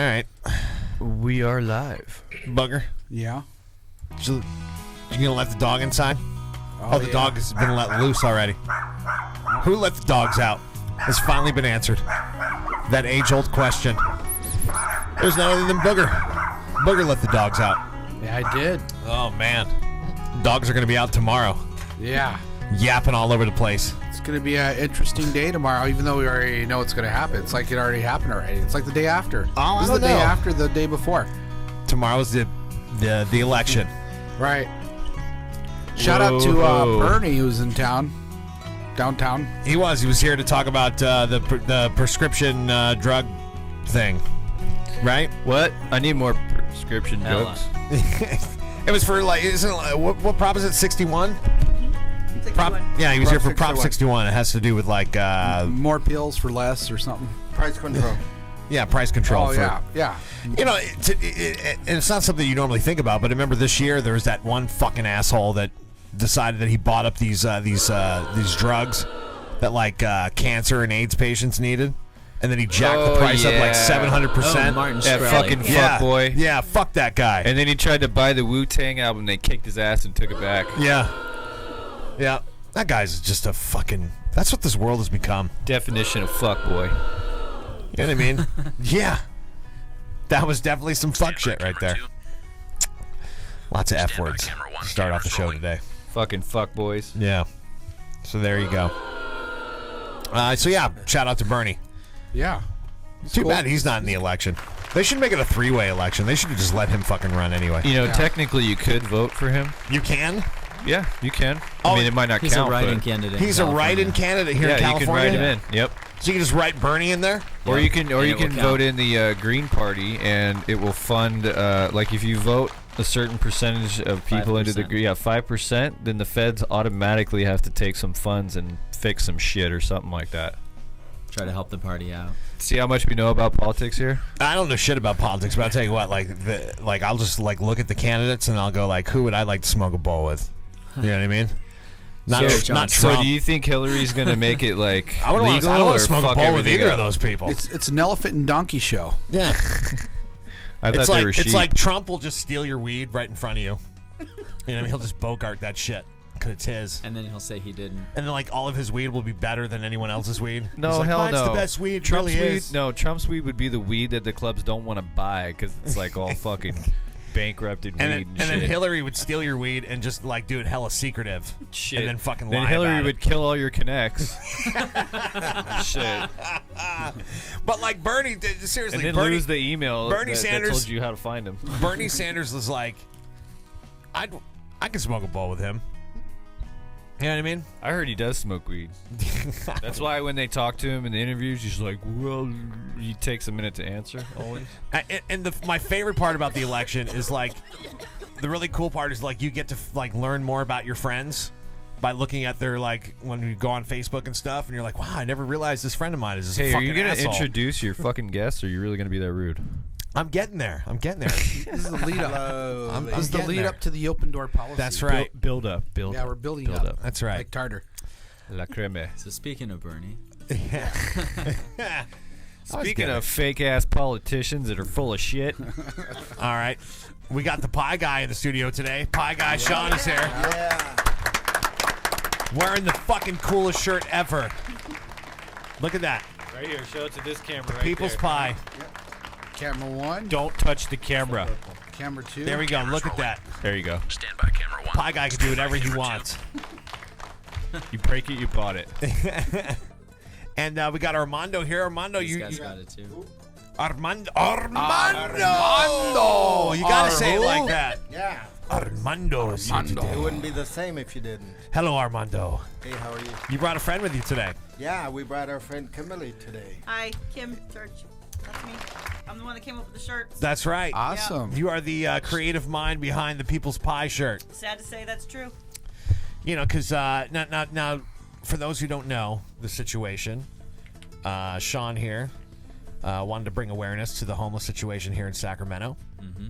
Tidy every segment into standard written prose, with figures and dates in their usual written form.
right. We are live. Booger, Yeah. you gonna let the dog inside? Oh, the dog has been let loose already. Who let the dogs out? Has finally been answered. That age-old question. There's none other than Booger. Booger let the dogs out. Yeah, I did. Oh, man. Dogs are going to be out tomorrow. Yeah. Yapping all over the place. It's going to be an interesting day tomorrow, even though we already know it's going to happen. It's like it already happened already. It's like the day after. Oh, this I is the don't day know. after the day before. Tomorrow's the election. Right. Shout out to Bernie, who's in town. Downtown. He was here to talk about the prescription drug thing. Right? What? I need more prescription drugs. It was for what prop is it? 61? 61. Yeah, he was Prop here for Prop 61. 61. It has to do with More pills for less or something. Price control. yeah, price control. Oh, for, yeah. You know, and it's not something you normally think about, but remember this year there was that one fucking asshole that decided that he bought up these drugs that cancer and AIDS patients needed, and then he jacked the price up like 700%. Martin That Shkreli. fucking fuck boy. Yeah, fuck that guy. And then he tried to buy the Wu-Tang album. They kicked his ass and took it back. Yeah, that guy's just a fucking. That's what this world has become. Definition of fuck boy. You know what I mean? Yeah, that was definitely some fuck shit right there. Lots of F words to start off the show today. Fucking fuck boys. Yeah. So there you go. So yeah, shout out to Bernie. Yeah. Too bad he's not in the election. They should make it a three-way election. They should have just let him fucking run anyway. You know, technically you could vote for him. You can? Yeah, you can. Oh, I mean, it might not He's count. a write-in but candidate. He's a write-in candidate here in yeah, you can California? write him in. Yep. So you can just write Bernie in there? Or you can And it will vote count. in the Green Party, and it will fund like if you vote a certain percentage of people into the 5%, then the feds automatically have to take some funds and fix some shit or something like that. Try to help the party out. See how much we know about politics here? I don't know shit about politics, but I'll tell you what, I'll just look at the candidates and I'll go who would I like to smoke a bowl with? You know what I mean? Not Trump. So do you think Hillary's gonna make it I don't legal want or to smoke a fuck bowl with everything either up? of those people. It's an elephant and donkey show. Yeah. I thought they were sheep. It's like Trump will just steal your weed right in front of you. You know what I mean? He'll just bogart that shit because it's his. And then he'll say he didn't. And then all of his weed will be better than anyone else's weed. No, He's like, hell mine's no. the best weed. Trump's really weed. is. No, Trump's weed would be the weed that the clubs don't want to buy because it's all fucking bankrupted weed And and then shit. Hillary would steal your weed and just do it hella secretive. Shit. And then fucking Then lie Hillary about would it. kill all your connects. Shit. But Bernie, seriously, And then Bernie, lose the email Bernie that Sanders told you how to find him. Bernie Sanders was like, I can smoke a bowl with him. You know what I mean? I heard he does smoke weed. That's why when they talk to him in the interviews, he's like, well, he takes a minute to answer, always. And my favorite part about the election is the really cool part is you get to learn more about your friends by looking at their when you go on Facebook and stuff, and you're like, wow, I never realized this friend of mine is this Hey, are fucking you going to asshole. introduce your fucking guests, or are you really going to be that rude? I'm getting there. This is the lead up. I'm This is the getting lead there. up to the open door policy. That's right. Build up. Yeah, we're building build up. That's right. Like Tartar. La creme. So speaking of Bernie, Speaking of fake-ass politicians that are full of shit. All right. We got the pie guy in the studio today. Pie guy Sean is here. Yeah. Wearing the fucking coolest shirt ever. Look at that. Right here, show it to this camera right People's there. pie. Camera one. Don't touch the camera. Camera two. There we go. Look at that. There you go. Stand by camera one. Pie guy can do whatever he wants. You break it, you bought it. And we got Armando here. Armando, these you guys got it too. Armando. You gotta say it like that. Yeah. Armando is here Armando. today. It wouldn't be the same if you didn't. Hello, Armando. Hey, how are you? You brought a friend with you today. Yeah, we brought our friend Kimberly today. Hi, Kim Church. That's me. I'm the one that came up with the shirts. That's right. Awesome. You are the creative mind behind the People's Pie shirt. Sad to say that's true. You know, because now, for those who don't know the situation, Sean here wanted to bring awareness to the homeless situation here in Sacramento. Mm-hmm.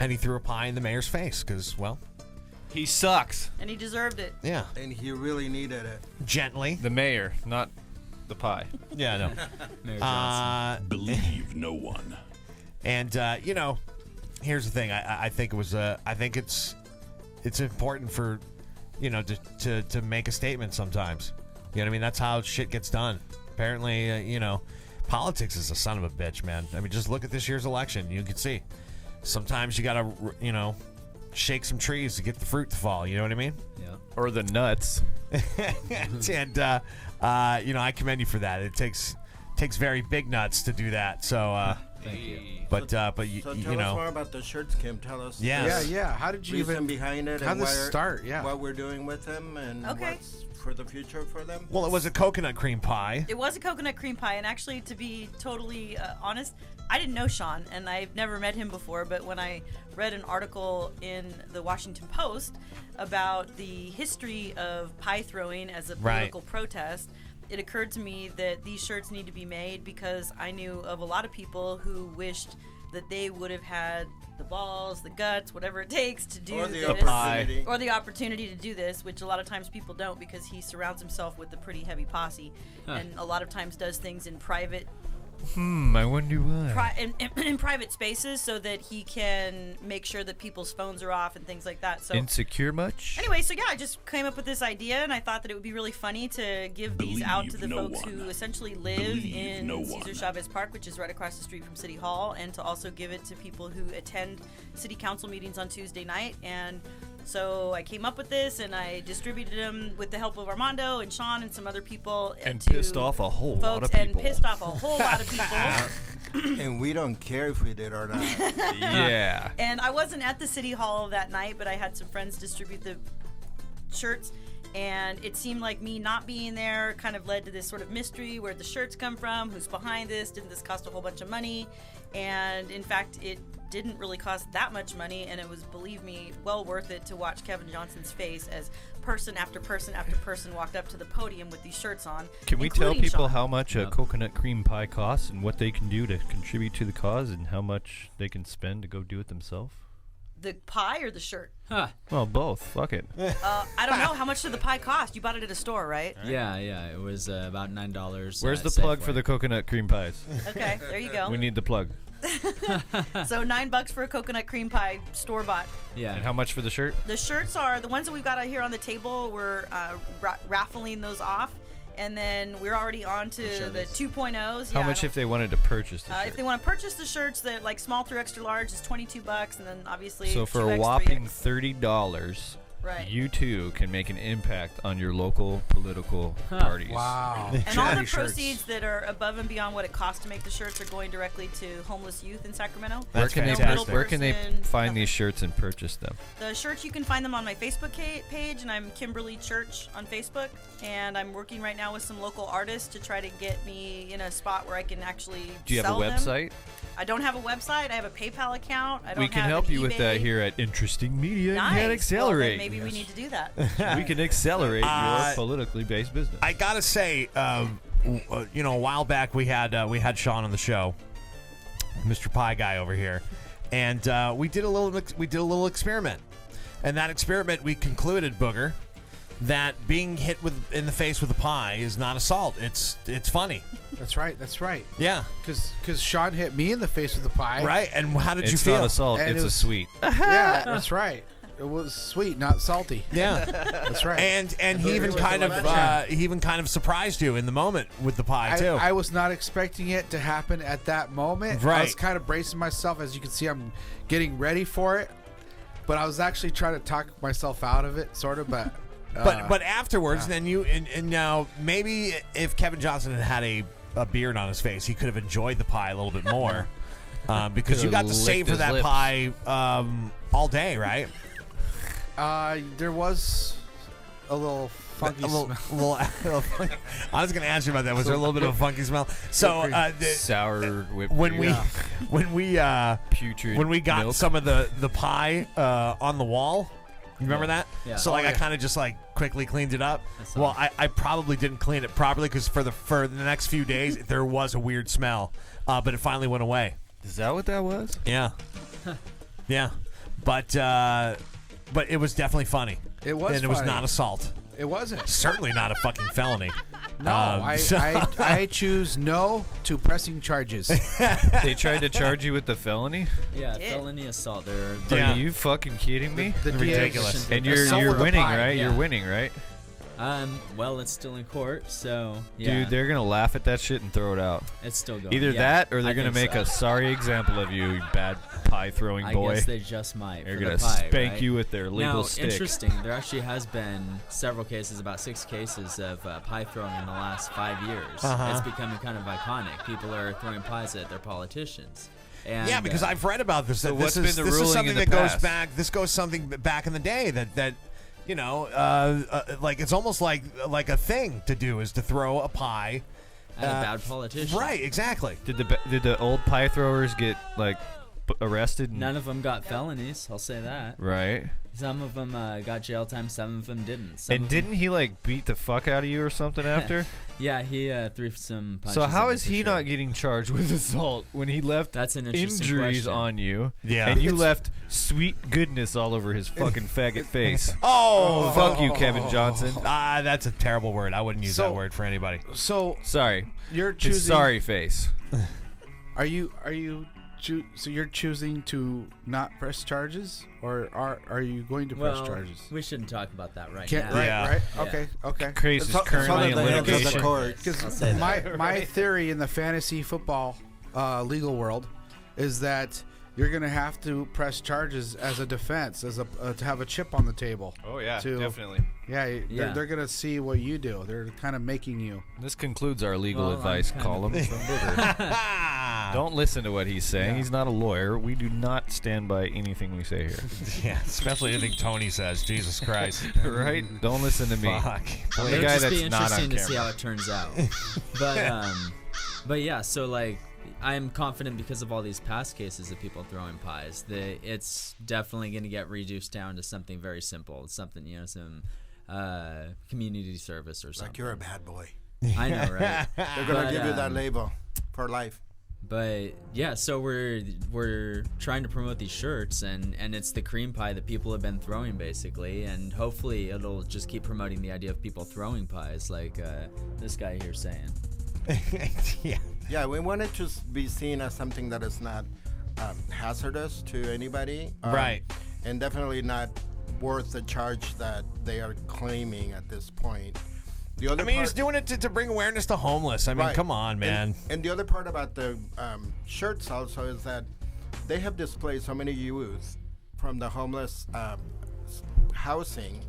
And he threw a pie in the mayor's face because, well, He sucks. And he deserved it. yeah, And he really needed it. gently. The mayor, not the pie. Yeah, no. Mayor Johnson. Believe no one. And here's the thing. I think it was. I think it's important for to make a statement sometimes. You know what I mean? That's how shit gets done. Apparently, politics is a son of a bitch, man. I mean, just look at this year's election. You can see. Sometimes you gotta, shake some trees to get the fruit to fall. You know what I mean? Yeah. Or the nuts. And I commend you for that. It takes very big nuts to do that. So, Thank you. but So you tell you us know, more about the shirts, Kim. Tell us. Yes. Yeah. How did you Reason even behind it. How and did this where- start? Yeah. What we're doing with them and Okay. what's for the future for them. well, it was a coconut cream pie. It was a coconut cream pie, and actually, to be totally honest, I didn't know Sean, and I've never met him before. But when I read an article in the Washington Post about the history of pie throwing as a Right. political protest, it occurred to me that these shirts need to be made because I knew of a lot of people who wished that they would have had the balls, the guts, whatever it takes to do Or the this. opportunity. Or the opportunity to do this, which a lot of times people don't because he surrounds himself with a pretty heavy posse and a lot of times does things in private I wonder why. in private spaces so that he can make sure that people's phones are off and things like that. So Insecure much? anyway, so yeah, I just came up with this idea, and I thought that it would be really funny to give these out to the folks who essentially live in Cesar Chavez Park, which is right across the street from City Hall, and to also give it to people who attend city council meetings on Tuesday night. And so I came up with this, and I distributed them with the help of Armando and Sean and some other people. And to pissed off a whole lot folks, of people. And pissed off a whole lot of people. And we don't care if we did or not. Yeah. And I wasn't at the city hall that night, but I had some friends distribute the shirts. And it seemed like me not being there kind of led to this sort of mystery. Where'd the shirts come from? Who's behind this? Didn't this cost a whole bunch of money? And in fact, it didn't really cost that much money. And it was, believe me, well worth it to watch Kevin Johnson's face as person after person after person walked up to the podium with these shirts on. Can we tell including people Sean. how much a coconut cream pie costs and what they can do to contribute to the cause and how much they can spend to go do it themselves? The pie or the shirt? Huh. Well, both. Fuck it. I don't know. How much did the pie cost? You bought it at a store, right? Yeah. It was about $9. Where's the at plug for Safeway. the coconut cream pies? Okay, there you go. We need the plug. So $9 for a coconut cream pie, store bought. Yeah. And how much for the shirt? The shirts are the ones that we've got out here on the table. We're raffling those off, and then we're already on to the 2.0s. How much if they wanted to purchase the shirt? if they want to purchase the shirts, that like small through extra large is $22, and then obviously So for a 2X, whopping 3X. $30, Right. you too can make an impact on your local political parties. Wow. And all the Charity shirts. proceeds that are above and beyond what it costs to make the shirts are going directly to homeless youth in Sacramento. Where That's can they fantastic. where can they Person, find nothing. these shirts and purchase them? The shirts, you can find them on my Facebook page, and I'm Kimberly Church on Facebook. And I'm working right now with some local artists to try to get me in a spot where I can actually Do you have sell a them. website? I don't have a website. I have a PayPal account. I don't We can have help an you with that eBay. here at Interesting Media Nice. and Well, then Accelerate. maybe we need to do that. We can accelerate Uh, your politically based business. I gotta say, a while back we had Sean on the show, Mr. Pie Guy over here, and we did a little experiment, and that experiment we concluded, Booger, that being hit in the face with a pie is not assault. It's funny. That's right. That's right. Yeah. Because Sean hit me in the face with the pie. Right. And how did you It's feel? not assault. And It's it a was- sweet. Yeah, that's right. It was sweet, not salty. Yeah. That's right. And he even kind of surprised you in the moment with the pie too. I was not expecting it to happen at that moment. I Right. was kind of bracing myself. As you can see, I'm getting ready for it. But I was actually trying to talk myself out of it, sort of. But afterwards, then and now maybe if Kevin Johnson had a beard on his face, he could have enjoyed the pie a little bit more because you got to Could've savor licked that his lips. pie all day, right? there was a little funky smell. I was going to ask you about that. Was there a little bit of a funky smell? So Sour whipped when we cream. Putrid when we got milk. some of the pie on the wall. You remember that? Yeah. So like Oh, I yeah. kind of just like quickly cleaned it up. I saw Well, I probably didn't clean it properly because for the next few days there was a weird smell, but it finally went away. Is that what that was? Yeah, yeah, but it was definitely funny. It was and it was funny. not assault. It wasn't. Certainly not a fucking felony. No, I choose no to pressing charges. They tried to charge you with the felony? Yeah, Did. felony assault. They're Are you fucking kidding me? The Ridiculous. And Assault you're with a winning, pie, right? yeah. You're winning, right? well, it's still in court, so yeah. Dude, they're gonna laugh at that shit and throw it out. it's still going. Either yeah, that, or they're I gonna think make so. a sorry example of you, you bad pie throwing I boy. guess they just might. They're for gonna the pie, spank right? you with their legal Now, stick. interesting. There actually has been several cases, about 6 cases of pie throwing in the last 5 years. It's becoming kind of iconic. People are throwing pies at their politicians. And, Yeah, because I've read about this. So That what's this is been the this is ruling something in the that goes past? back. This goes something back in the day that you know, like it's almost like a thing to do is to throw a pie. at a bad politician. Right, exactly. Did the old pie throwers get like arrested? And, None of them got felonies. I'll say that. right. Some of them got jail time. Some of them didn't. Some And of them- didn't he like beat the fuck out of you or something after? Yeah, he threw some punches. So how at me is for he sure. not getting charged with assault when he left That's an interesting injuries question. on you? Yeah. And you It's- left sweet goodness all over his fucking faggot face. Oh, Fuck you, Kevin Johnson. That's a terrible word. I wouldn't use So- that word for anybody. So Sorry. you're His choosing. sorry face. Are you? So you're choosing to not press charges, or are you going to press Well, charges? we shouldn't talk about that right Can't, now. right, Yeah. right. Yeah. Okay. Case is It's all currently in in the hands of the litigation. court. I'll Because say that. my theory in the fantasy football legal world is that you're gonna have to press charges as a defense, as a to have a chip on the table. Oh yeah, To- definitely. Yeah, Yeah. they're gonna see what you do. They're kind of making you. This concludes our legal Well, I'm advice kind of- column from Booger. Don't listen to what he's saying. Yeah. He's not a lawyer. We do not stand by anything we say here. Yeah, especially anything Tony says. Jesus Christ. Right? Don't listen to me. Fuck. I'm the It'll guy just be that's not on interesting to see camera. how it turns out. But yeah, so like I'm confident because of all these past cases of people throwing pies that it's definitely going to get reduced down to something very simple, something some community service or something. Like you're a bad boy. I know, right? They're gonna But, give you that um, label for life. But yeah, so we're trying to promote these shirts, and it's the cream pie that people have been throwing basically, and hopefully it'll just keep promoting the idea of people throwing pies, like this guy here saying. Yeah. Yeah, we want it to be seen as something that is not hazardous to anybody. Right. And definitely not worth the charge that they are claiming at this point. The other I mean, part, he's doing it to bring awareness to homeless. I mean, Right. come on, man. And the other part about the shirts also is that they have displaced so many youth from the homeless housing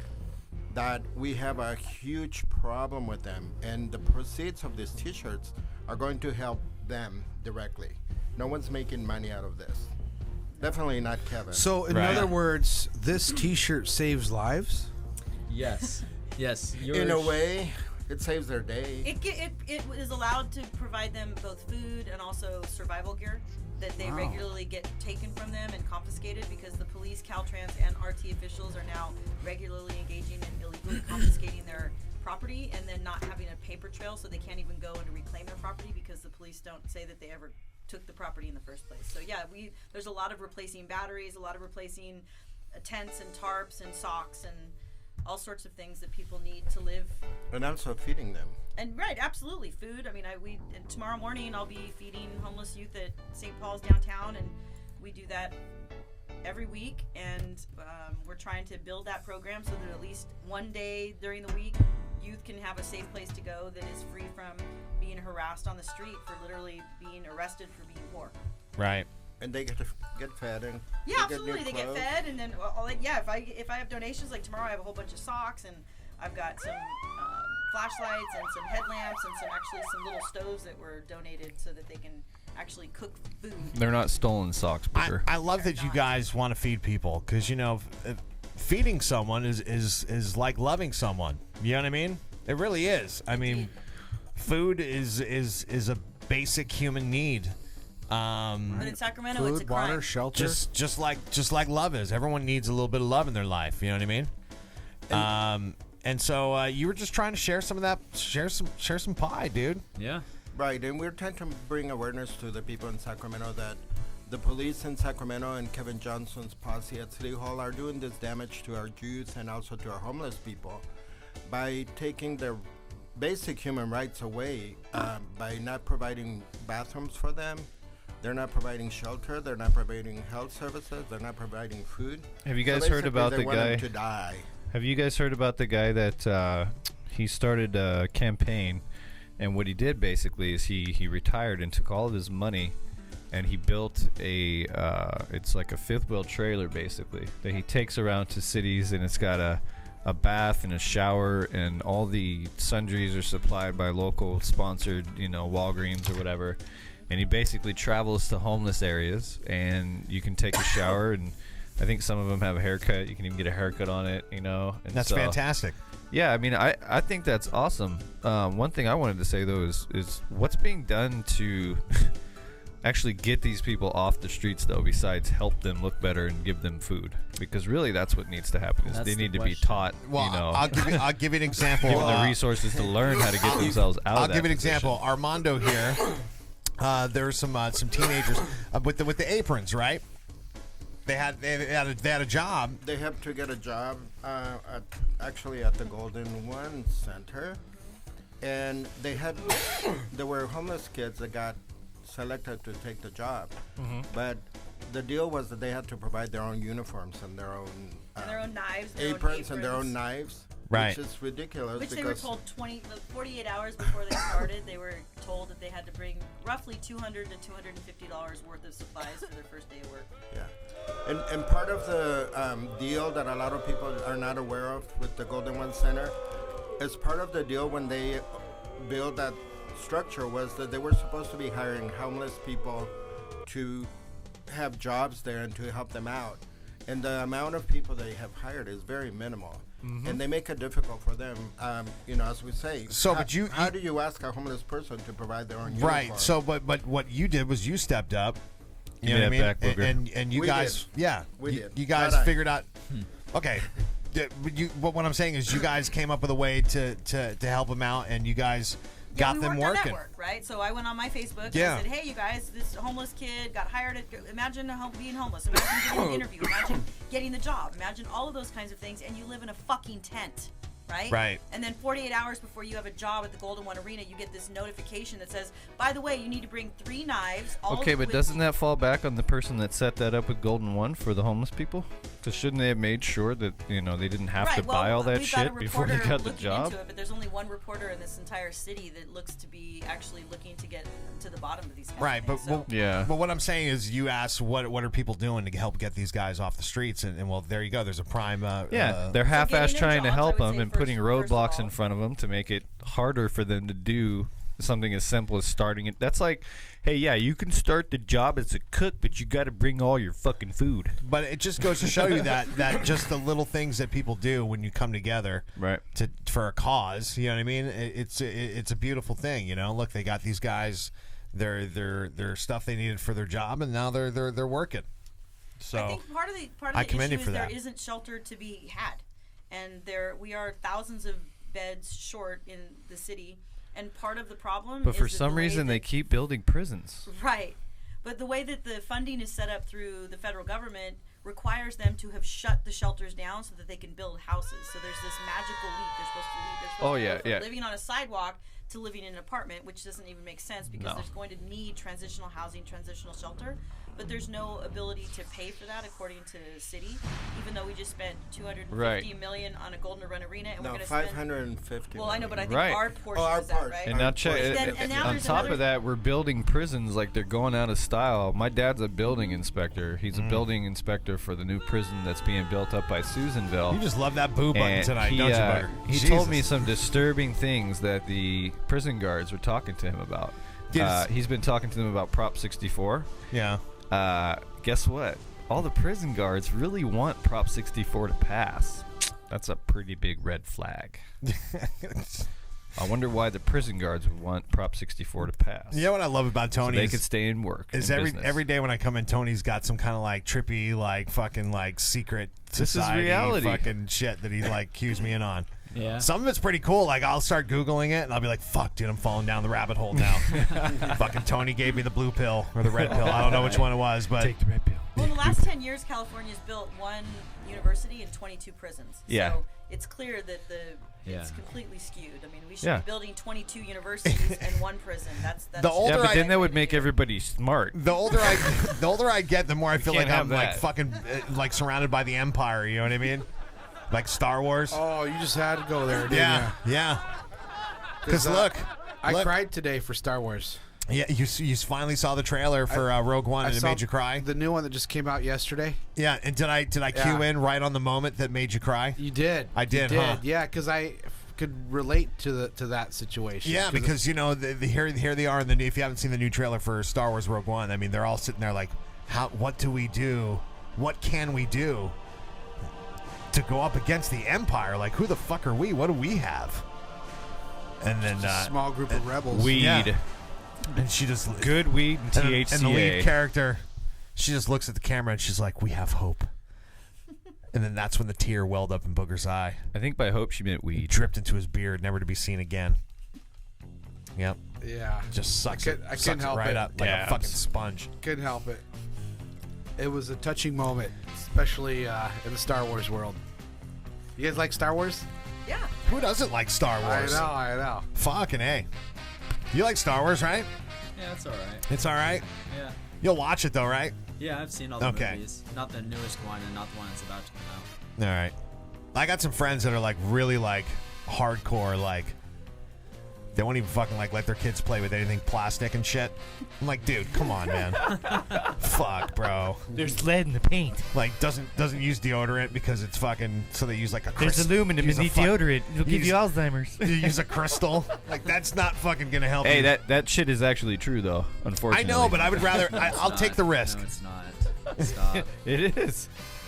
that we have a huge problem with them. And the proceeds of these T-shirts are going to help them directly. No one's making money out of this. Definitely not Kevin. So in Right. other words, this T-shirt saves lives. Yes. Yes. in a way, it saves their day. It is allowed to provide them both food and also survival gear that they regularly get taken from them and confiscated because the police, Caltrans, and RT officials are now regularly engaging in illegally confiscating their property and then not having a paper trail, so they can't even go and reclaim their property because the police don't say that they ever took the property in the first place. So yeah, there's a lot of replacing batteries, a lot of replacing tents and tarps and socks and all sorts of things that people need to live. And also feeding them. And right, absolutely, food. I mean, and tomorrow morning I'll be feeding homeless youth at St. Paul's downtown, and we do that every week. And we're trying to build that program so that at least one day during the week, youth can have a safe place to go that is free from being harassed on the street for literally being arrested for being poor. Right. And they get to get fed and Yeah, they get new absolutely. They get clothes. fed, and then if I have donations, like tomorrow I have a whole bunch of socks, and I've got some flashlights and some headlamps and some little stoves that were donated so that they can actually cook food. They're not stolen socks, Booger. I love that you guys want to feed people because feeding someone is like loving someone. You know what I mean? It really is. I mean, food is a basic human need. But in Sacramento, it's a Food, crime. water, shelter. Just like love is. Everyone needs a little bit of love in their life. You know what I mean? And so you were just trying to share some of that, share some pie, dude. Yeah. Right, and we're trying to bring awareness to the people in Sacramento that the police in Sacramento and Kevin Johnson's posse at City Hall are doing this damage to our youth and also to our homeless people by taking their basic human rights away by not providing bathrooms for them. They're not providing shelter. They're not providing health services. They're not providing food. Have you guys heard about they the want guy? them to die. Have you guys heard about the guy that he started a campaign, and what he did basically is he retired and took all of his money, and he built a it's like a fifth wheel trailer basically that he takes around to cities, and it's got a bath and a shower, and all the sundries are supplied by local sponsored, Walgreens or whatever. And he basically travels to homeless areas, and you can take a shower, and I think some of them have a haircut. You can even get a haircut on it, And That's fantastic. Yeah, I mean, I think that's awesome. One thing I wanted to say, though, is what's being done to actually get these people off the streets, though, besides help them look better and give them food? Because really that's what needs to happen, is That's they the need to be question. taught, I'll give you an example. given the resources to learn how to get themselves out I'll of that give you an position. example. Armando here. There's some teenagers with the aprons, right? They had a job. They have to get a job actually at the Golden One Center, and there were homeless kids that got selected to take the job, but the deal was that they had to provide their own uniforms and their own knives, aprons and their own knives, Right. which is ridiculous. Which they were told 48 hours before they started, they were told that they had to bring roughly $200 to $250 worth of supplies for their first day of work. Yeah, and part of the deal that a lot of people are not aware of with the Golden One Center is part of the deal when they built that structure was that they were supposed to be hiring homeless people to have jobs there and to help them out. And the amount of people they have hired is very minimal. And they make it difficult for them, as we say. So, how do you ask a homeless person to provide their own uniform? Right. So, but what you did was you stepped up. You know Yeah, what I mean? back booger. And you We guys, did. yeah, We you, did. you guys Not I. figured out. Okay. But what I'm saying is, you guys came up with a way to help them out, and you guys got we them worked our working. network, right? So I went on my Facebook Yeah. and I said, hey, you guys, this homeless kid got hired. Imagine being homeless. Imagine getting an interview. Imagine getting the job. Imagine all of those kinds of things. And you live in a fucking tent, right? Right. And then 48 hours before you have a job at the Golden One Arena, you get this notification that says, by the way, you need to bring 3 knives. Okay, but doesn't that fall back on the person that set that up with Golden One for the homeless people? Because shouldn't they have made sure that they didn't have to buy all that we've got a shit before they reporter got the looking job? into it, but there's only one reporter in this entire city that looks to be actually looking to get to the bottom of these kinds Right, of but things. So, Yeah. But what I'm saying is, you asked what are people doing to help get these guys off the streets, and well, there you go. There's a prime. Yeah, they're So half-assed getting their trying to jobs, I help would them say and putting first of roadblocks all. in front of them to make it harder for them to do something as simple as starting it. That's like, hey, yeah, you can start the job as a cook, but you got to bring all your fucking food. But it just goes to show you that just the little things that people do when you come together, Right. for a cause. You know what I mean? It's a beautiful thing. Look, they got these guys their stuff they needed for their job, and now they're working. So I think part of the I commend issue you is for there that. isn't shelter to be had, and we are thousands of beds short in the city. And part of the problem But is for that some the way reason, they that- keep building prisons. Right. But the way that the funding is set up through the federal government requires them to have shut the shelters down so that they can build houses. So there's this magical leap. They're supposed to leap. They're supposed to go from living on a sidewalk to living in an apartment, which doesn't even make sense because No. there's going to need transitional housing, transitional shelter. But there's no ability to pay for that according to the city, even though we just spent $250 million on a Golden Run Arena, and No, we're going to spend. 550. Well, I know, but I think Right. our portion our is part. that, right? And now check. And now on there's top another- of that, we're building prisons like they're going out of style. My dad's a building inspector. He's a building inspector for the new prison that's being built up by Susanville. You just love that boo button And tonight, he, don't you, Bugger? he told me some disturbing things that the prison guards were talking to him about. Yes. He's been talking to them about Prop 64. Yeah. Guess what? All the prison guards really want Prop 64 to pass. That's a pretty big red flag. I wonder why the prison guards would want Prop 64 to pass. You know what I love about So Tony they is, could stay and work. is in every business. day when I come in, Tony's got some kind of like trippy, like fucking like secret This is society reality. fucking shit that he like cues me in on. Yeah. Some of it's pretty cool. Like I'll start Googling it and I'll be like, fuck, dude, I'm falling down the rabbit hole now. Fucking Tony gave me the blue pill or the red pill. I don't know which one it was, but Take the red pill. Well, in the last 10 years, California's built one university and 22 prisons. Yeah. So it's clear that it's completely skewed. I mean, we should be building 22 universities and one prison. That's The older but I- then that would make everybody smart. The older I get, the more I feel like can't I'm have like that. fucking like surrounded by the Empire. You know what I mean? Like Star Wars. Oh, you just had to go there, didn't yeah, yeah. Because look, I cried today for Star Wars. yeah, you finally saw the trailer for Rogue One, and it saw made you cry. The new one that just came out yesterday. Yeah, and did I cue Yeah. in right on the moment that made you cry? You did. I did, You huh? Yeah, because I could relate to that situation. Yeah, because you know here they are in the new. If you haven't seen the new trailer for Star Wars Rogue One, I mean they're all sitting there like, what do we do? What can we do to go up against the Empire? Like, who the fuck are we? What do we have? And then a small group of rebels. Weed. Yeah. And she just Good weed and THCA. and the lead character, she just looks at the camera and she's like, "We have hope." And then that's when the tear welled up in Booger's eye. I think by hope she meant He weed. dripped into his beard, never to be seen again. Yep, Yeah. just sucks I couldn't sucks help right it. up like a Dabs. fucking sponge. Couldn't help it. It was a touching moment, especially in the Star Wars world. You guys like Star Wars? Yeah. Who doesn't like Star Wars? I know. Fucking A. You like Star Wars, right? Yeah, it's all right. It's all right. Yeah. You'll watch it though, right? Yeah, I've seen all the Okay. movies. Not the newest one and not the one that's about to come out. All right. I got some friends that are like really like hardcore, like they won't even fucking like let their kids play with anything plastic and shit. I'm like, dude, come on, man. Fuck, bro. There's lead in the paint. Like doesn't use deodorant because it's fucking. So they use like a. There's aluminum in the deodorant. It'll give you Alzheimer's. You use a crystal. Like that's not fucking gonna help. Hey, you. that shit is actually true though. I Unfortunately. know, but I would rather. It's I'll not. take the risk. No, it's not. Stop. it is.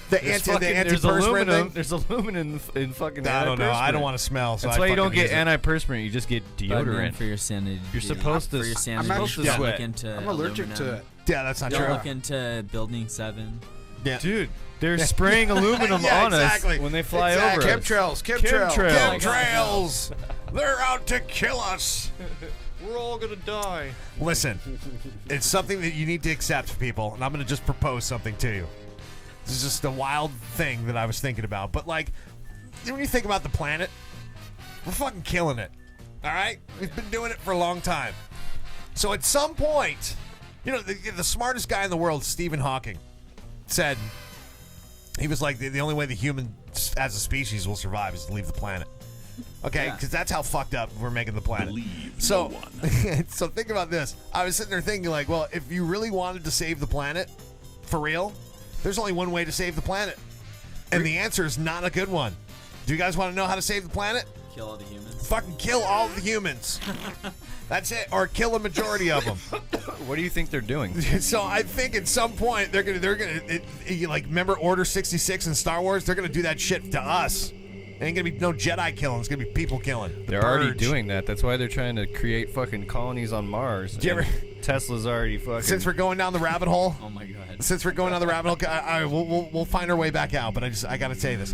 The There's antiperspirant aluminum. thing. There's aluminum in fucking. I don't know. I don't antiperspirant. want to smell. So That's I why you fucking don't get use it. antiperspirant. You just get Budman, deodorant. for your sanity. You're supposed to For your s- sanity. I'm you actually- should yeah. look into I'm allergic to aluminum. it. Yeah, that's not Don't true. look into Building 7. Yeah. Dude, they're spraying aluminum Yeah, on exactly. us when they fly Exactly. over us. Chemtrails. Chemtrails. Chemtrails. They're out to kill us. We're all gonna die. Listen, it's something that you need to accept, people, and I'm going to just propose something to you. This is just a wild thing that I was thinking about, but like, when you think about the planet, we're fucking killing it. All right, we've been doing it for a long time. So at some point, you know, the smartest guy in the world, Stephen Hawking, said he was like the only way the human as a species will survive is to leave the planet. Okay, Yeah. because that's how fucked up we're making the planet. So, so think about this. I was sitting there thinking, like, well, if you really wanted to save the planet, for real, there's only one way to save the planet, and the answer is not a good one. Do you guys want to know how to save the planet? Kill all the humans. Fucking kill all of the humans. That's it, or kill a majority of them. What do you think they're doing? So I think at some point they're gonna like remember Order 66 in Star Wars. They're gonna do that shit to us. Ain't gonna be no Jedi killing. It's gonna be people killing. The They're already Purge. doing that. That's why they're trying to create fucking colonies on Mars. you ever- And Tesla's already fucking. Since we're going down the rabbit hole, Oh my god. since we're going down the rabbit hole, we'll find our way back out. But I gotta say this.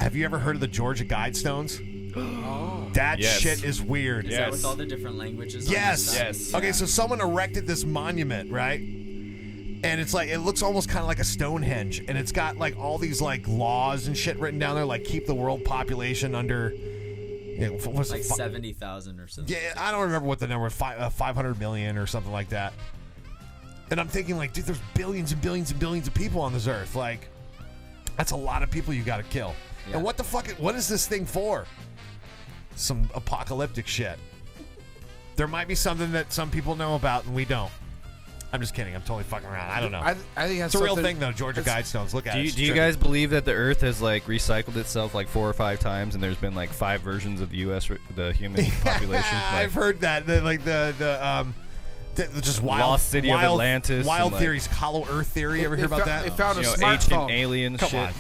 Have you ever heard of the Georgia Guidestones? Oh. That Yes. shit is weird. Is Yes. that with all the different languages? on Yes. this Yes. stuff? Okay, so someone erected this monument, right? And it's like, it looks almost kind of like a Stonehenge, and it's got like all these like laws and shit written down there, like keep the world population under. You know, what's Like it, 70,000 or something. Yeah, I don't remember what the number was, 500 million or something like that. And I'm thinking, like, dude, there's billions and billions and billions of people on this earth. Like, that's a lot of people you got to kill. Yeah. And what the fuck? What is this thing for? Some apocalyptic shit. There might be something that some people know about and we don't. I'm just kidding. I'm totally fucking around. I don't know. I think that's It's a real something- thing, though. Georgia Guidestones. Look at Do it. you, It's do you true. guys believe that the Earth has like recycled itself like 4 or 5 times, and there's been like 5 versions of the U.S. The human population? Like, I've heard that. Just wild, Lost city of wild, Atlantis wild and, like- theories, hollow Earth theory. Ever hear about that? They found a you know, smartphone. ancient alien Come shit. on.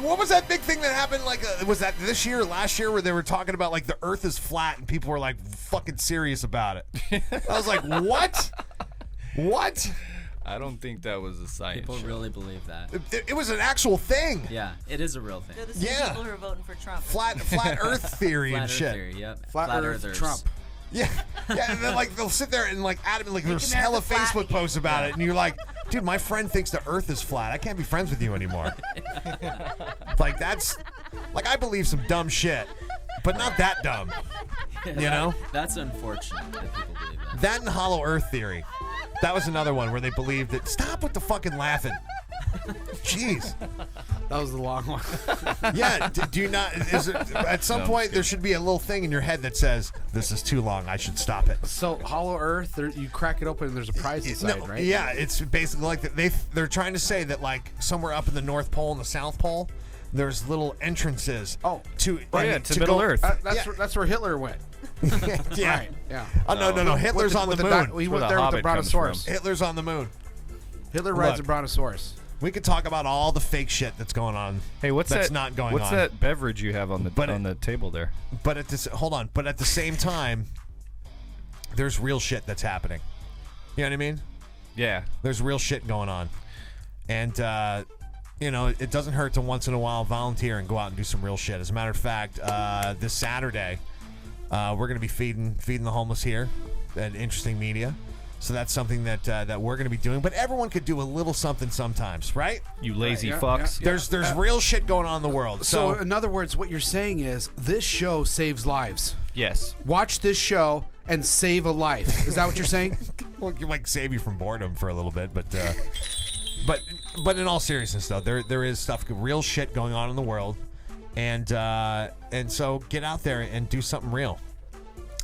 What was that big thing that happened? Like, was that this year or last year where they were talking about like the Earth is flat and people were like fucking serious about it? I was like, what? What? I don't think that was a science People show. really believe that. It was an actual thing. Yeah, it is a real thing. They're the same Yeah. people who are voting for Trump. Flat Earth theory Flat and Earth shit. theory, yep. Flat Earth Earthers. Trump. Yeah, yeah, and then like they'll sit there and like adamant, like there's America hella flat Facebook again. posts about it, and you're like, dude, my friend thinks the Earth is flat. I can't be friends with you anymore. Like that's, like I believe some dumb shit, but not that dumb. You know? That's unfortunate that people believe that. That and hollow Earth theory. That was another one where they believed that. Stop with the fucking laughing. Jeez. That was the long one. Yeah. Do you not? Is it, at some point there should be a little thing in your head that says this is too long. I should stop it. So Hollow Earth, you crack it open and there's a prize inside, right? Yeah, it's basically like they're trying to say that like somewhere up in the North Pole and the South Pole, there's little entrances. To Middle Earth. That's where Hitler went. Yeah. Right. Yeah. Oh no, Hitler's on the moon. He went the there with the Hobbit comes Brontosaurus. Hitler's on the moon. Hitler rides Look. a Brontosaurus. We could talk about all the fake shit that's going on. Hey, what's that's that? not going what's on? that beverage you have on the table there? But at this, hold on. But at the same time, there's real shit that's happening. You know what I mean? Yeah. There's real shit going on, and you know, it doesn't hurt to once in a while volunteer and go out and do some real shit. As a matter of fact, this Saturday, we're going to be feeding the homeless here at Interesting Media. So that's something that we're going to be doing. But everyone could do a little something sometimes, right? You lazy yeah, fucks. yeah. There's real shit going on in the world. So in other words, what you're saying is this show saves lives. Yes. Watch this show and save a life. Is that what you're saying? Well, it might save you from boredom for a little bit, but in all seriousness, though, there is stuff, real shit going on in the world, and so get out there and do something real,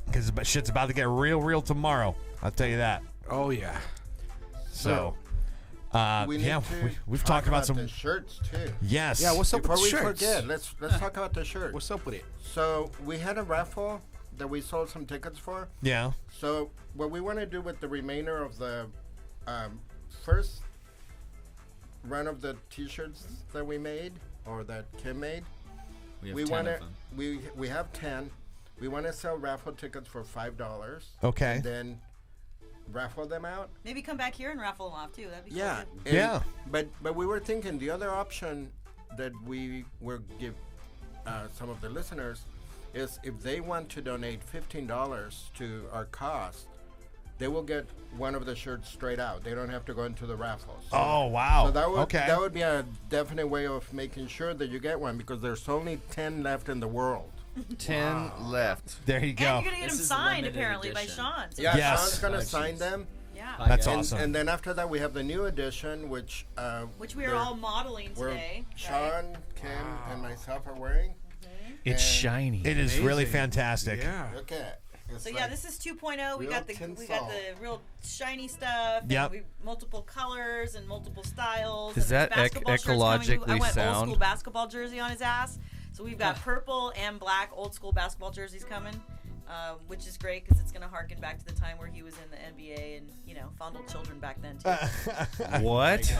because shit's about to get real tomorrow. I'll tell you that. Oh yeah. So, we've talk talked about some the shirts too. Yes. Yeah. What's up Before with we the shirts? forget, let's talk about the shirts. What's up with it? So we had a raffle that we sold some tickets for. Yeah. So what we want to do with the remainder of the first run of the T-shirts that we made, or that Kim made, We have 10 wanna of them. we have 10. We want to sell raffle tickets for $5. Okay. And then raffle them out. Maybe come back here and raffle them off too. That'd be cool. Yeah. too. and- Yeah. But we were thinking the other option that we will give some of the listeners is if they want to donate $15 to our cause, they will get one of the shirts straight out. They don't have to go into the raffle. So, Oh wow. so that would okay. be a definite way of making sure that you get one, because there's only 10 left in the world. 10 left. There you And go. you're gonna get This them is signed limited apparently by edition. Sean. So Yeah, Yes. Sean's gonna Oh, sign jeez. them. yeah. That's And- awesome. And then after that, we have the new edition, which Which we are all modeling we're today. right? Sean, Kim, and myself are wearing. It's And- shiny. It is really Amazing. fantastic. Yeah. Look at. It's So yeah, like- this is 2.0. We real got the tinsel. real shiny stuff. and Yep. multiple colors and multiple styles. Is and there's that basketball shirts coming. ecologically I went sound? old school basketball jersey on his ass. So we've got purple and black old school basketball jerseys coming, which is great because it's gonna harken back to the time where he was in the NBA and fondled children back then too. What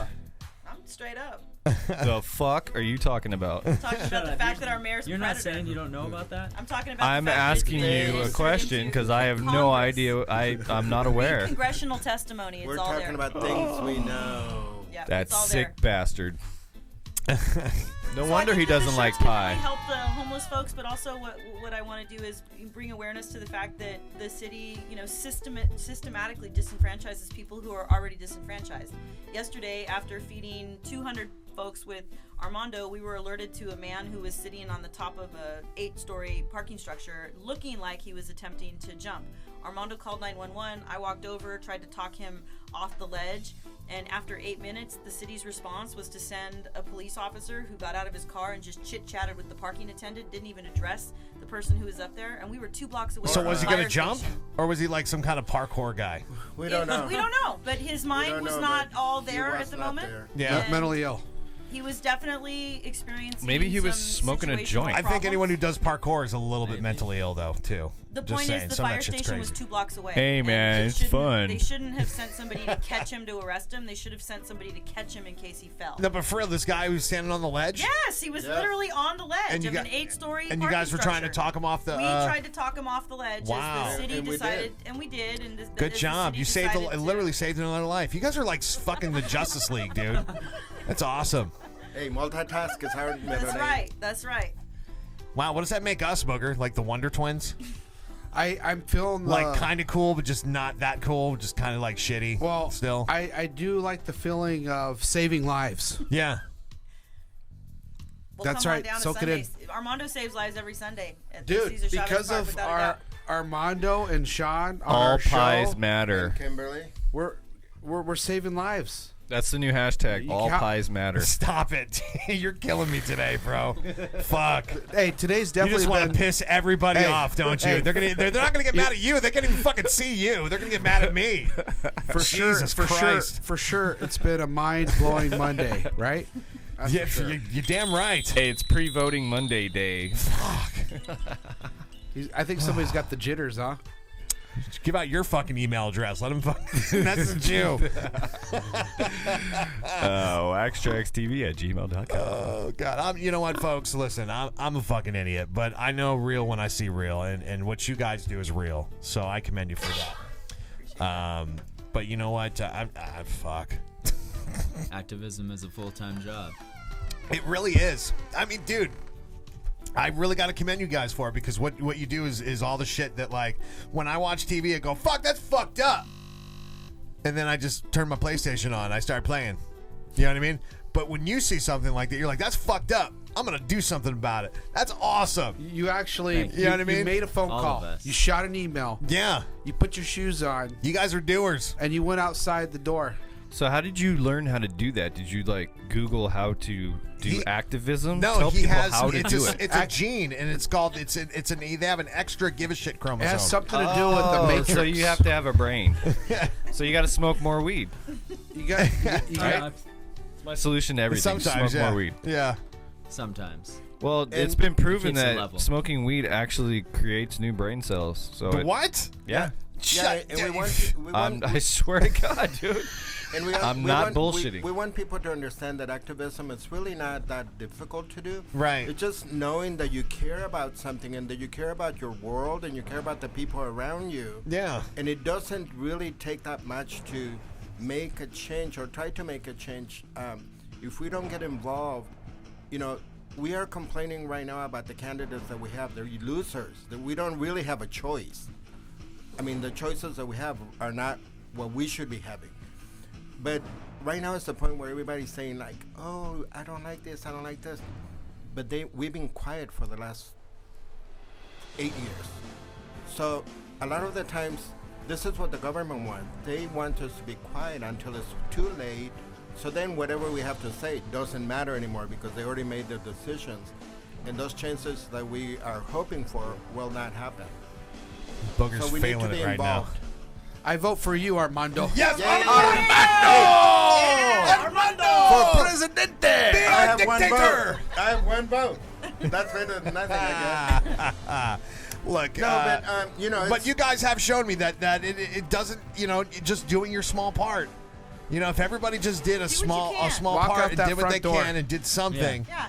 I'm straight up the fuck are you talking about? talking about the fact that our mayor's a You're not predator. saying you don't know about that? I'm talking about. I'm the fact that asking it's been you a inserted question into because I have no Congress. idea. I'm not Read aware. congressional testimony. It's We're all talking there. about things we know. Yeah, That it's all sick there. bastard. No So wonder I he think that doesn't the like shirts can pie. really help the homeless folks, but also what I want to do is bring awareness to the fact that the city, systematically disenfranchises people who are already disenfranchised. Yesterday, after feeding 200 folks with Armando, we were alerted to a man who was sitting on the top of a 8-story parking structure, looking like he was attempting to jump. Armando called 911. I walked over, tried to talk him off the ledge, and after 8 minutes, the city's response was to send a police officer who got out of his car and just chit-chatted with the parking attendant, didn't even address the person who was up there, and we were 2 blocks away So from was the he gonna fire jump, station. or was he like some kind of parkour guy? We don't know. We don't know, but his mind don't was know, not but all he there was at the not moment. there. Yeah. And Mentally ill. he was definitely experiencing. Maybe he was some smoking a situational joint. I think problems. anyone who does parkour is a little bit Maybe. mentally ill, though, too. The Just point saying, is, the some of fire that shit's station was crazy. 2 blocks away. Hey, and man, they it's shouldn't- fun. They shouldn't have sent somebody to catch him to arrest him. They should have sent somebody to catch him in case he fell. No, but for real, this guy who's standing on the ledge. Yes, he was Yes. literally on the ledge And you of got- an 8-story. And you guys were trying to structure. talk him off the. We tried to talk him off the ledge. Wow. As the city And we decided, did. and we did. And Good the job. city You saved, decided to- literally saved another life. You guys are like fucking the Justice League, dude. That's awesome. Hey, multitask is hard. That's right. That's right. Wow, what does that make us, Booger? Like the Wonder Twins? I'm feeling like kind of cool, but just not that cool. Just kind of like shitty. Well, still, I do like the feeling of saving lives. yeah. Well, That's come on right. down to Soak it in. Armando saves lives every Sunday. At the Dude, Caesar Chavez because Park, of without a our doubt. Armando and Sean on All our pies show, matter. Kimberly. we're saving lives. That's the new hashtag. You All can't- pies matter. Stop it! You're killing me today, bro. Fuck. Hey, today's You definitely just want been, to piss everybody Hey, off, don't you? hey. They're not gonna get mad at you. They can't even fucking see you. They're gonna get mad at me. for sure. Jesus For Christ. sure. It's been a mind blowing Monday, right? That's Yeah, for sure. you're damn right. Hey, it's pre-voting Monday day. I think somebody's got the jitters, huh? Just give out your fucking email address. Let them fucking message you. waxtraxtv@gmail.com. Oh God! You know what, folks? Listen, I'm a fucking idiot, but I know real when I see real, and what you guys do is real. So I commend you for that. But you know what? I fuck. Activism is a full-time job. It really is. I mean, dude, I really got to commend you guys for it, because what you do is all the shit that, like, when I watch TV, I go, fuck, that's fucked up. And then I just turn my PlayStation on. I start playing. You know what I mean? But when you see something like that, you're like, that's fucked up. I'm going to do something about it. That's awesome. You actually, Thank you. You know what I mean? You made a phone All call. of us. You shot an email. Yeah. You put your shoes on, You guys are doers. and you went outside the door. So how did you learn how to do that? Did you like Google how to do activism? No, Tell he people has. how to It's, do a, it. it's a gene, and it's called. They have an extra give a shit It chromosome. has something to do with the Matrix. So you have to have a brain. So you got to smoke more weed. You got. You got It's my solution to everything. Sometimes, Smoke yeah. more weed. Yeah. Sometimes. Well, it's been proven keeps the that level. smoking weed actually creates new brain cells. So The what? Yeah. Yeah, and we want, I swear to God, dude. and we, I'm we not want, bullshitting. We want people to understand that activism is really not that difficult to do. Right. It's just knowing that you care about something and that you care about your world and you care about the people around you. Yeah. And it doesn't really take that much to make a change or try to make a change. If we don't get involved, you know, we are complaining right now about the candidates that we have. They're losers. That we don't really have a choice. I mean, the choices that we have are not what we should be having. But right now it's the point where everybody's saying like, oh, I don't like this, I don't like this. But we've been quiet for the last 8 years. So a lot of the times, this is what the government wants. They want us to be quiet until it's too late. So then whatever we have to say doesn't matter anymore because they already made their decisions. And those chances that we are hoping for will not happen. Booger's So we need to failing be it right involved. I vote for you, Armando. Yes, Yeah. Armando! For presidente. Be I our have one dictator! vote. I have one vote. That's better than nothing, I guess. Look, No, but you know, but it's- you guys have shown me that it doesn't, you know, just doing your small part. You know, if everybody just did a Do what you can. small Walk part out and that did what front they door. can and did something, Yeah.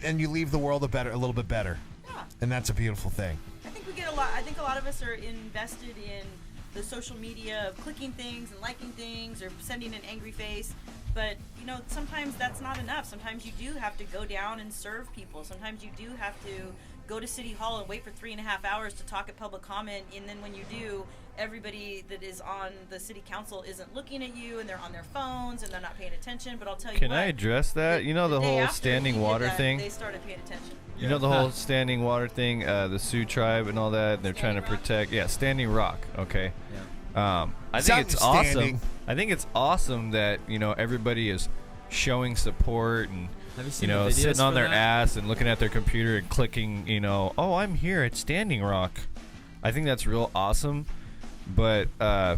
and you leave the world a little bit better, Yeah. and that's a beautiful thing. I think we get a lot. I think a lot of us are invested in the social media of clicking things and liking things or sending an angry face. But you know, sometimes that's not enough. Sometimes you do have to go down and serve people. Sometimes you do have to go to City Hall and wait for 3.5 hours to talk at public comment. And then when you do, everybody that is on the city council isn't looking at you, and they're on their phones and they're not paying attention. But I'll tell you Can what, I address that? You know the day whole after standing we did water that, thing? They started paying attention. You know the whole standing water thing, the Sioux tribe and all that. And they're trying to Standing Rock? protect. Yeah, Standing Rock. Okay. Yeah. I think it's awesome. Standing. I think it's awesome that everybody is showing support and Have you seen the videos sitting on for their that? ass and looking at their computer and clicking. Oh, I'm here at Standing Rock. I think that's real awesome. But are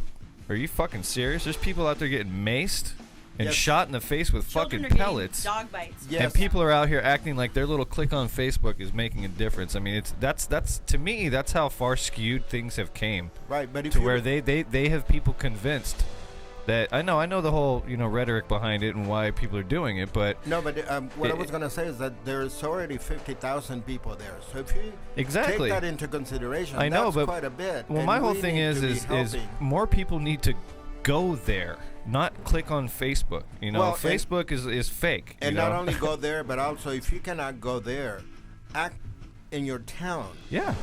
you fucking serious? There's people out there getting maced and Yes. shot in the face with Children fucking are pellets. getting dog bites. Yes. And people are out here acting like their little click on Facebook is making a difference. I mean, that's to me, that's how far skewed things have came Right, but if to you where they have people convinced that I know the whole rhetoric behind it and why people are doing it, but No, but what I It- was going to say is that there's already 50,000 people there. So if you Exactly. take that into consideration, I know, that's but quite a bit. well, and my whole we thing need is to be is helping. more people need to go there, not click on Facebook. Well, and- Facebook is fake. And you not know? only go there, but also if you cannot go there, act in your town. yeah.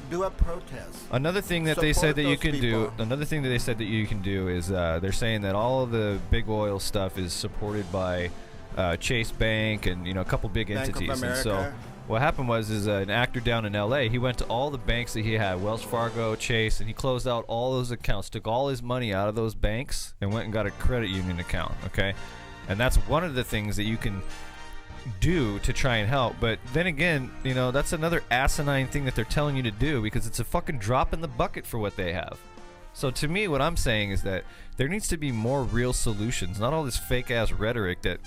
do a protest. Another thing that they Support said that you those can do. people. Another thing that they said that you can do is they're saying that all of the big oil stuff is supported by Chase Bank and a couple big Bank of entities. And so America. what happened was an actor down in L.A. He went to all the banks that he had, Wells Fargo, Chase, and he closed out all those accounts, took all his money out of those banks, and went and got a credit union account. Okay, and that's one of the things that you can do to try and help. But then again, that's another asinine thing that they're telling you to do because it's a fucking drop in the bucket for what they have. So to me, what I'm saying is that there needs to be more real solutions, not all this fake ass rhetoric that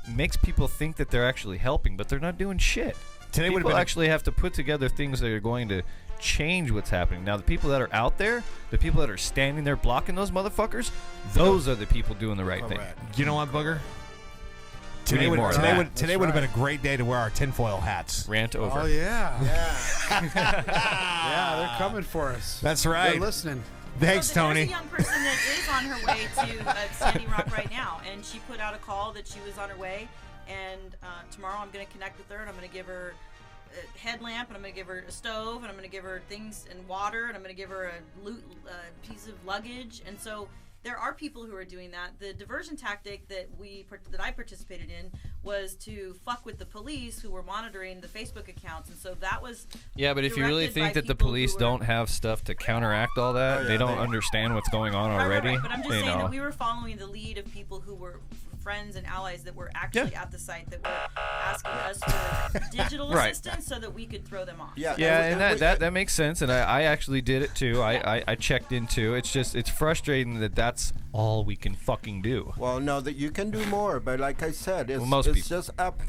makes people think that they're actually helping, but they're not doing shit. Today would have People been actually have to put together things that are going to change what's happening. Now, the people that are out there, the people that are standing there blocking those motherfuckers, those are the people doing the right thing. Correct. You know what, Booger? We need more of that. Today would have been a great day to wear our tinfoil hats. Rant over. Oh yeah. Yeah. Yeah, they're coming for us. That's right. They're listening. Thanks, So there's Tony. a young person that is on her way to Standing Rock right now, and she put out a call that she was on her way, and tomorrow I'm going to connect with her, and I'm going to give her a headlamp, and I'm going to give her a stove, and I'm going to give her things and water, and I'm going to give her a piece of luggage. And so there are people who are doing that. The diversion tactic that I participated in was to fuck with the police who were monitoring the Facebook accounts, and so that was Yeah, but if you really directed by think that the people who police were- don't have stuff to counteract all that, Oh, yeah, they don't they- understand what's going on already. Right. But I'm just saying that we were following the lead of people who were friends and allies that were actually at the site that were asking us for digital Right. assistance so that we could throw them off. Yeah. Yeah, and and we- that makes sense, and I actually did it too. I checked into. It's just it's frustrating that that's all we can fucking do. Well, no, that you can do more, but like I said, it's, Well, most it's people. just up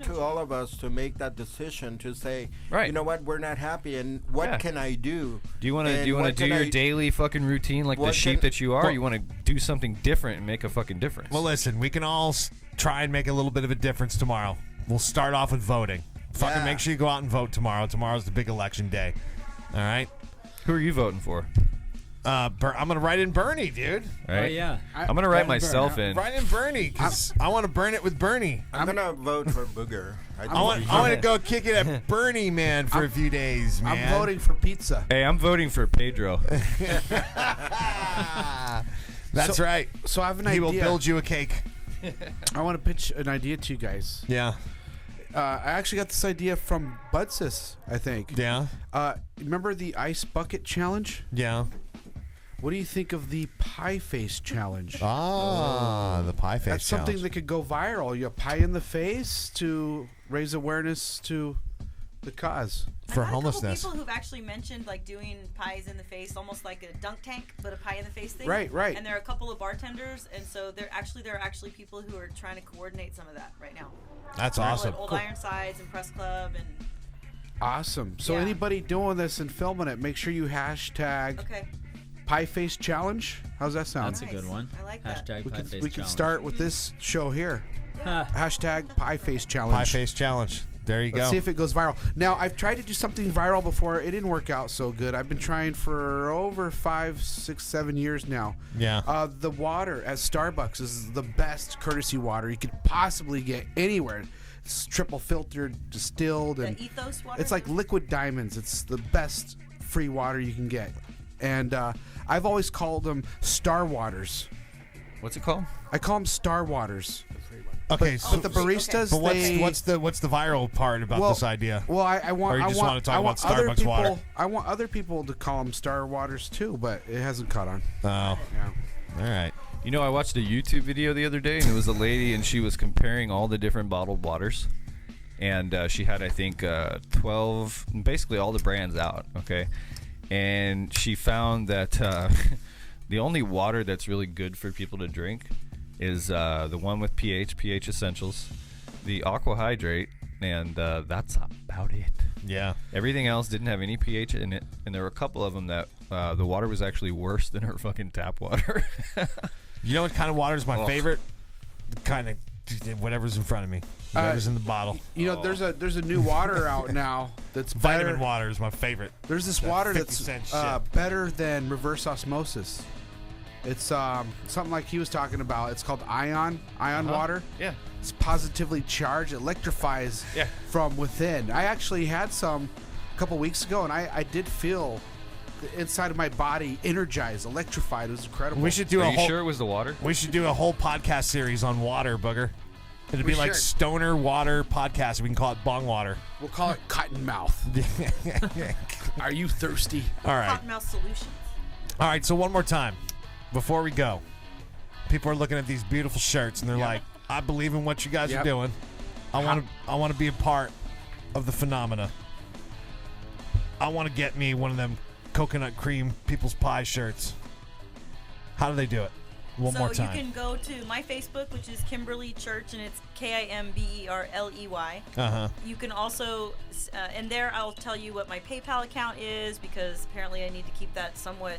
to all of us to make that decision to say, Right. you know what, we're not happy, and what Yeah. can I do? Do you want to And do what can your I- daily fucking routine like the what sheep can- that you are? Well- Or you want to do something different and make a fucking difference? Well, listen, we can all try and make a little bit of a difference tomorrow. We'll start off with voting. Fucking Yeah. make sure you go out and vote tomorrow. Tomorrow's the big election day. All right? who are you voting for? I'm going to write in Bernie, dude. Right? Oh yeah. I'm gonna write myself in. Write in Bernie, because I want to burn it with Bernie. I'm gonna vote for Booger. I want to go kick it at Bernie, man, for a few days, man. I'm voting for pizza. Hey, I'm voting for Pedro. That's right. So I have an He idea. will build you a cake. I want to pitch an idea to you guys. Yeah. I actually got this idea from Budsis, I think. Yeah. Remember the ice bucket challenge? Yeah. What do you think of the pie face challenge? The pie face That's something challenge. that could go viral. You have pie in the face to raise awareness to the cause. For I've had homelessness. A couple people who've actually mentioned like doing pies in the face, almost like a dunk tank, but a pie in the face thing. Right, right. And there are a couple of bartenders, and so there are actually people who are trying to coordinate some of that right now. That's People awesome. At Old Ironsides and Press Club and Awesome. So Yeah. anybody doing this and filming it, make sure you hashtag okay. pie face challenge. How's that sound? That's a good one. I like that. Hashtag we pie could face we could challenge. start with this show here. Ha. Hashtag pie face challenge. Pie face challenge. There you Let's go. see if it goes viral. Now, I've tried to do something viral before. It didn't work out so good. I've been trying for over 5, 6, 7 years now. Yeah. The water at Starbucks is the best courtesy water you could possibly get anywhere. It's triple filtered, distilled, and The Ethos water. it's like liquid diamonds. It's the best free water you can get. And I've always called them Star Waters. What's it called? I call them Star Waters. Okay, But the baristas, but they, what's the viral part about this idea? Well, I want. Or you I just want, wanna talk I want about other Starbucks people, water? I want other people to call them Star Waters too, but it hasn't caught on. Oh, Yeah. all right. You know, I watched a YouTube video the other day, and it was a lady, and she was comparing all the different bottled waters. And she had, I think, 12, basically all the brands out, okay? And she found that the only water that's really good for people to drink is the one with pH Essentials, the Aqua Hydrate, and that's about it. Yeah. Everything else didn't have any pH in it, and there were a couple of them that the water was actually worse than her fucking tap water. You know what kind of water is my Ugh. favorite? The kind of whatever's in front of me. Whatever's in the bottle. You know, there's a new water out now that's better. Vitamin water is my favorite. There's this That water 50 cent that's shit. better than reverse osmosis. It's something like he was talking about. It's called ion water. Yeah. It's positively charged, electrifies Yeah. from within. I actually had some couple weeks ago, and I did feel the inside of my body energized, electrified. It was incredible. We should do Are a you whole. sure it was the water? We should do a whole podcast series on water, Booger. It'd be We like should. stoner water podcast. We can call it bong water. We'll call it Cotton Mouth. Are you thirsty? All right. Cottonmouth Solutions. All right, so one more time before we go. People are looking at these beautiful shirts and they're like, I believe in what you guys are doing. I want to be a part of the phenomena. I want to get me one of them coconut cream people's pie shirts. How do they do it? One more time. So you can go to my Facebook, which is Kimberly Church, and it's KIMBERLEY. Uh-huh. You can also, and there I'll tell you what my PayPal account is, because apparently I need to keep that somewhat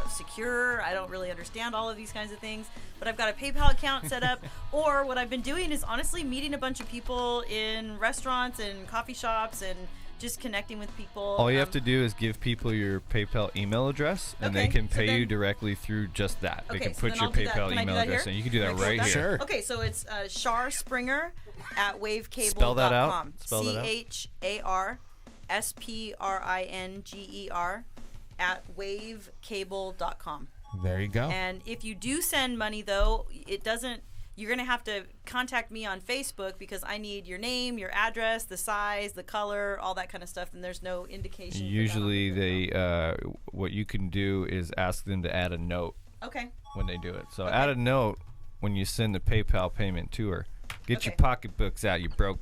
secure. I don't really understand all of these kinds of things, but I've got a PayPal account set up. Or what I've been doing is honestly meeting a bunch of people in restaurants and coffee shops and just connecting with people. All you have to do is give people your PayPal email address, and they Okay, can so pay you then- directly through just that. They Okay, can so put then your I'll do that. PayPal Can I do email that address here? in. You can do Can I that do right that? here. Sure. Okay, so it's Shar Springer at wavecable.com. Spell that out. Spell that out. CHARSPRINGER at wavecable.com. There you go. And if you do send money, though, it doesn't. You're going to have to contact me on Facebook, because I need your name, your address, the size, the color, all that kind of stuff, and there's no indication. for that on Usually, the they what you can do is ask them to add a note Okay. when they do it. So Okay. add a note when you send the PayPal payment to her. Get your Okay. pocketbooks out, you broke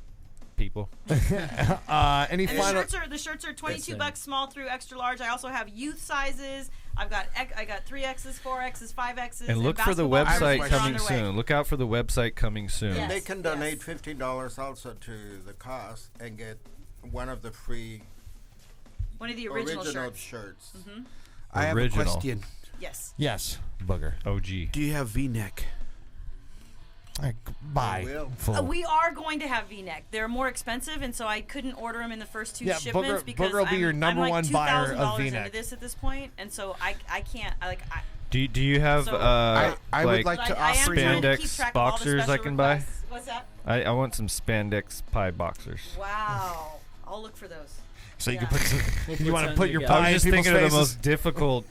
people. Any And the final? shirts are $22 small through extra large. I also have youth sizes. I got 3X's, 4X's, 5X's. And look for the basketball website jerseys are on coming their way. soon. Look out for the website coming soon. Yes. They can donate $50 also to the cause and get one of the free One of the original shirts. shirts. I have a Original. question. Yes. Yes, Booger. OG. Do you have V-neck? Bye. We will. fool. We are going to have V-neck. They're more expensive, and so I couldn't order them in the first two Yeah, shipments Booger- because Booger will be your number I'm like one buyer of $2,000 V-neck. into this at this point, and so I can't. Do you have So- I would like But to I am offer trying to spandex keep track of all the boxers I special can buy? requests. What's that? I want some spandex pie boxers. Wow. I'll look for those. So you Yeah. can put some, you want to something put your together. pie I in was just people's thinking of faces. the most difficult,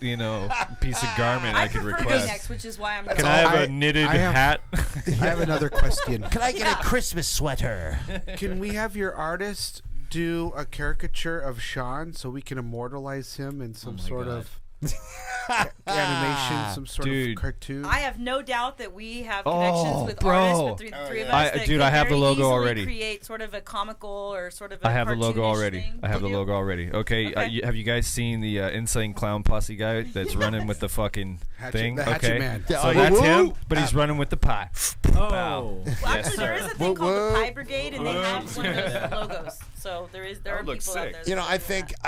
piece of garment I could prefer request. V-necks, which is why I'm. Can I have I- a knitted I have- hat? I have another question. Can I get a Christmas sweater? Can we have your artist do a caricature of Sean so we can immortalize him in some my sort God. of animation, some sort Dude. of cartoon? I have no doubt that we have connections Oh, with bro. artists, with three of us. I- that dude, could I have the very logo easily already. Create sort of a comical or sort of a I have the logo cartoonish already. thing. I have the You do? logo already. Okay, Okay. have you guys seen the Insane Clown Posse guy that's running with the fucking Hatchet- thing? the Hatchet Okay, Man. so Oh, that's woo! him, but he's running with the pie. Oh. Well, Yes, actually, there is a thing Whoa, called whoa. the Pie Brigade, and they have one of those logos. So there are would look people out sick. there. You know, that I do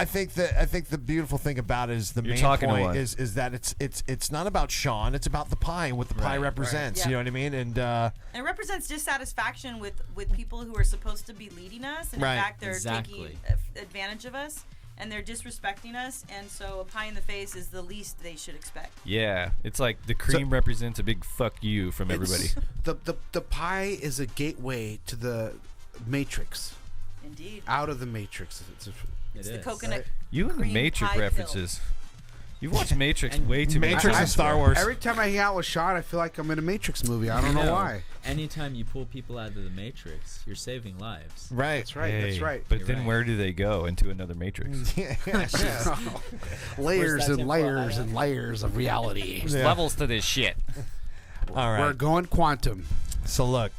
think that. I think the beautiful thing about it is the You're main talking to point one. is that it's not about Sean, it's about the pie and what the pie represents. Yeah. You know what I mean? And And it represents dissatisfaction with people who are supposed to be leading us, and Right. in fact, they're Exactly. taking advantage of us, and they're disrespecting us. And so, a pie in the face is the least they should expect. Yeah, it's like the cream represents a big fuck you from everybody. It's- the pie is a gateway to the Matrix. Indeed, Out of the Matrix. it's the is. coconut. You and the cream Matrix pie references. You've watched Matrix And way too many Matrix times. and Star Wars. Every time I hang out with Sean, I feel like I'm in a Matrix movie. I don't know why. Anytime you pull people out of the Matrix, you're saving lives. right. That's right. That's Hey, right. But You're then right. where do they go? Into another Matrix? Layers that and tinfoil layers hat? and layers of reality. Yeah. Levels to this shit. All right. We're going quantum. So look,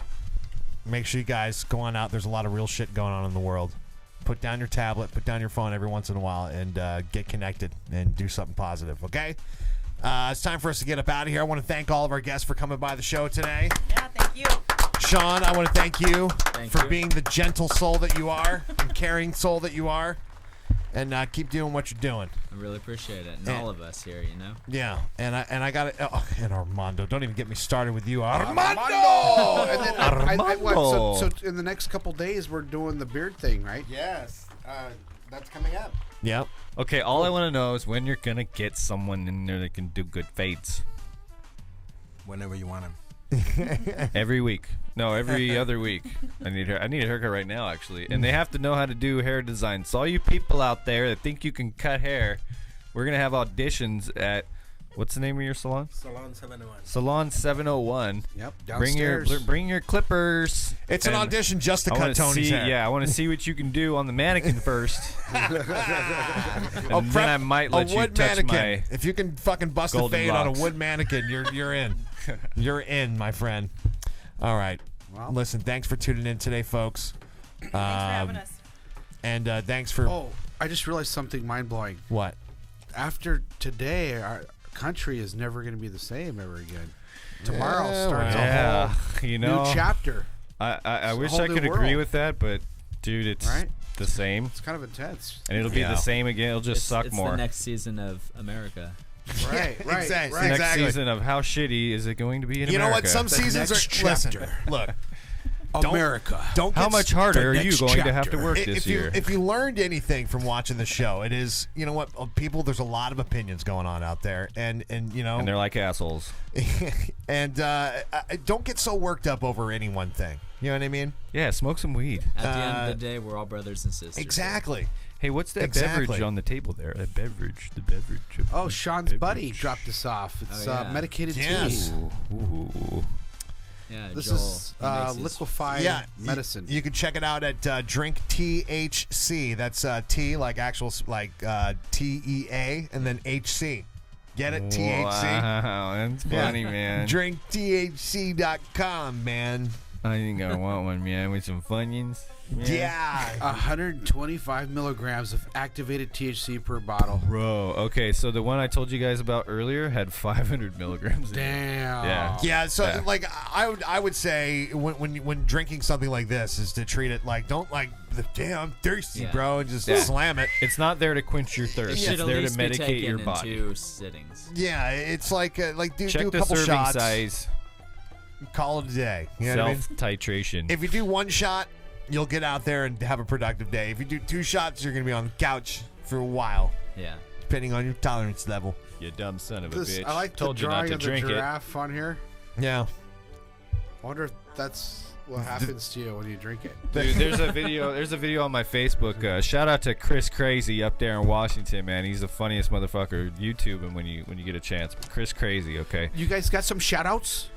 make sure you guys go on out. There's a lot of real shit going on in the world. Put down your tablet, put down your phone every once in a while, and get connected and do something positive. Okay. It's time for us to get up out of here. I want to thank all of our guests for coming by the show today. Yeah, thank you. Sean, I want to thank you Thank for you. being the gentle soul that you are and caring soul that you are. And keep doing what you're doing. I really appreciate it, and And- all of us here, you know. Yeah, and I got it. Oh, and Armando, don't even get me started with you, Armando. And then what, Armando. so in the next couple days, we're doing the beard thing, right? Yes, that's coming up. Yep. Okay, all I want to know is when you're gonna get someone in there that can do good fades. Whenever you want them. Every week. No, every other week. I need a haircut right now, actually. And they have to know how to do hair design. So all you people out there that think you can cut hair, we're gonna have auditions at what's the name of your salon? Salon 701. Salon 701. Yep. Bring your clippers. It's an And audition just to I cut wanna Tony's see, hair. Yeah, I want to see what you can do on the mannequin first. And then I might let a you wood touch mannequin. my. If you can fucking bust a golden fade on a locks. wood mannequin, you're in. You're in, my friend. All right. Wow. Listen, thanks for tuning in today, folks. Thanks for having us. And thanks for Oh, I just realized something mind-blowing. what? After today, our country is never going to be the same ever again. Tomorrow starts Yeah, a whole you know. new chapter. I a wish whole I new could agree world. with that, but dude, it's Right? the same, It's kind of intense. and it'll be Yeah. the same again. It'll just suck it's more. the next season of America. Right, right, exactly. right. Next exactly. season of how shitty is it going to be in You know America? what? Some The seasons next are. Listen, chapter. look. America. Don't How get much harder are the you next going to have to chapter. work If this you year? if you learned anything from watching the show, it is, you know what, people. There's a lot of opinions going on out there, and you know, And they're like assholes. and don't get so worked up over any one thing. You know what I mean? Yeah, smoke some weed. At the end of the day, we're all brothers and sisters. Exactly. Hey, what's that Exactly. beverage on the table there? That beverage, the beverage. Oh, Sean's buddy dropped this off. It's Oh, yeah. medicated Yes. tea. Ooh. Yeah, This Joel, is he makes his- liquefied Yeah, medicine. You can check it out at Drink THC. That's T like actual TEA and then HC. Get it? THC. Wow, that's funny, man. DrinkTHC.com, man. I think I want one, man, with some Funyuns. Yeah. 125 milligrams of activated THC per bottle. Bro, okay, so the one I told you guys about earlier had 500 milligrams in it. Damn. Yeah. Yeah, so Yeah. like I would say when drinking something like this is to treat it like, don't like the damn thirsty, Yeah. bro, and just Yeah. slam it. It's not there to quench your It thirst. should It's at there to least be medicate taken your in body. 2 sittings. Yeah, it's like do Check a the couple serving shots, size. call it a day. You know what I mean? Self-titration. If you do one shot, you'll get out there and have a productive day. If you do 2 shots, you're gonna be on the couch for a while, Yeah. depending on your tolerance level. You dumb son of a This, bitch. I like Told the you not drawing to of the drink it. giraffe on here. Yeah. I wonder if that's what happens to you when you drink it. Dude, there's a video. There's a video on my Facebook. Shout out to Chris Crazy up there in Washington, man. He's the funniest motherfucker. YouTube him when you get a chance. But Chris Crazy, okay. You guys got some shout-outs?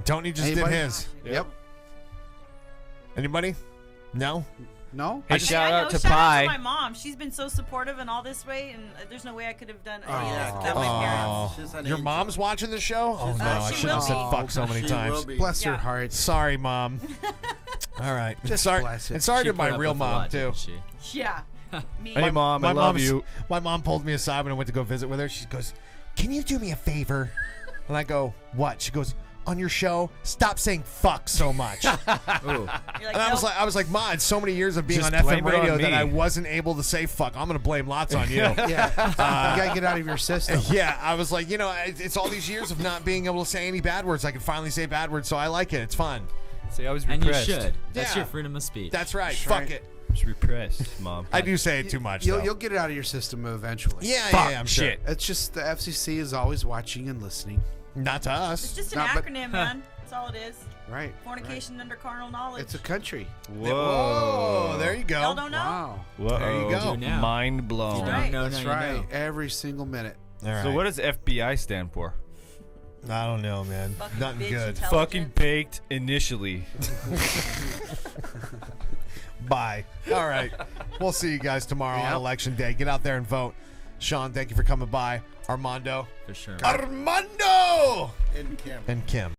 Tony just Anybody? did his. Yep. Anybody? No? No? Hey, I shout know, out to shout out Pi. to my mom. She's been so supportive and all this way, and there's no way I could have done any of that Oh. without my parents. She's an Your angel. mom's watching the show? Oh, no. I she should have will said be. fuck so many She times. will be. Bless her Yeah. heart. Sorry, Mom. All right. Just sorry. bless it. And sorry She to my put up real with a mom, lot, too. didn't she? Yeah. Me. Hey, Mom, I love mom's- you. My mom pulled me aside when I went to go visit with her. She goes, "Can you do me a favor?" And I go, "What?" She goes, "On your show, stop saying fuck so much." Ooh. You're like, And I was "Nope." like, Ma, it's so many years of being Just on blame FM it on radio that me. I wasn't able to say fuck. I'm gonna blame lots on you. Yeah. You gotta get out of your system. Yeah, I was like, it's all these years of not being able to say any bad words. I can finally say bad words, so I like it. It's fun. See, I was And you repressed. should. That's Yeah. your freedom of speech. That's right. That's Fuck right. it. I was repressed, Mom. I do say it too much. You'll, though. you'll get it out of your system eventually. Yeah, I'm sure. shit. It's just the FCC is always watching and listening. Not to us. It's just an Not but- acronym, man. That's all it is. Right. Fornication under carnal knowledge. It's a country. Whoa, there you go. Y'all don't know? Wow. Whoa. There you go. Do now. Mind blown. Right. No, That's you right. know. Every single minute. All right. So what does FBI stand for? I don't know, man. Fucking Nothing bitch good. intelligence. Fucking baked initially. Bye. All right. We'll see you guys tomorrow on Election Day. Get out there and vote. Sean, thank you for coming by. Armando. For sure. Armando! In camp. And Kim.